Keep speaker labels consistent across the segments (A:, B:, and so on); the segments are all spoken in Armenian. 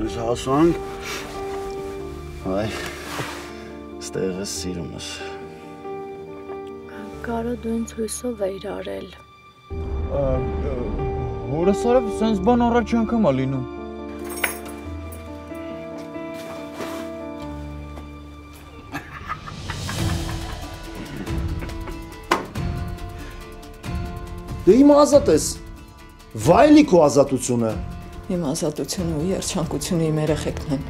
A: Ես հասանք, այ, ստեղս սիրում ես։
B: Կարո դու ինձ հույսով էիր արել։
C: Հորս արև սենց բան առաջ անգամ ա լինում։
D: Դե իմ ազատ ես, վայլի քո ազատությունը։
E: Իմ ազատությունը ու երջանկությունը իմ երեխեքն են։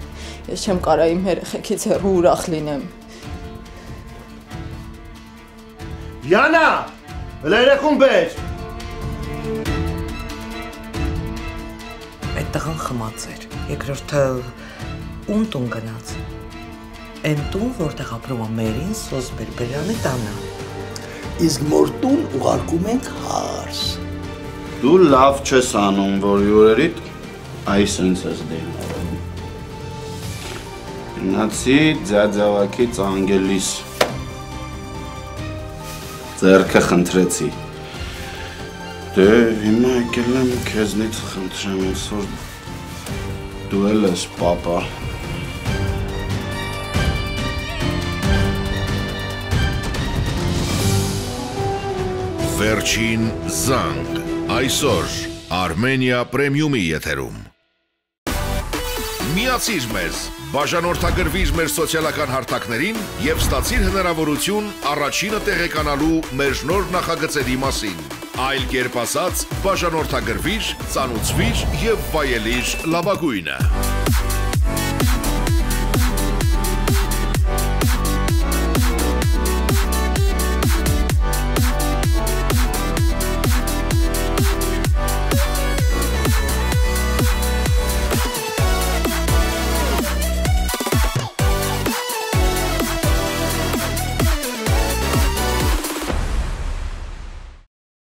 E: Ես չեմ կարա իմ երեխեքից հեռու ուրախ լինեմ։
D: Յանա, հլա երեխուն բեր։
F: Այդ տղան խմած էր, երկրորդը ում տուն գնաց։ Այն տուն, որտեղ ապրում է Մերին Սոսբերբերյանի տանը։
G: Իսկ մոր տուն ուղարկում ենք հարս։
A: Դու լավ չես անում, որ յուրերիդ այս ինձ ես դերում։ Գնացի ձյաձավակից անգելիս։ Ձեռքը խնդրեցի։ Դե հիմա եկել եմ քեզնից խնդրեմ, որ դու էլ ես պապա։
H: Վերջին զանգ, այսօր Արմենիա պրեմիումի եթերում։ Միացիր մեզ, բաժանորդագրվիր մեր սոցիալական հարթակներին և ստացիր հնարավորություն առաջինը տեղեկանալու մեր նոր նախագծերի մասին։ Այլ կերպ ասած, բաժանորդագրվիր, ծանուցվիր և վայելիր լավագույնը։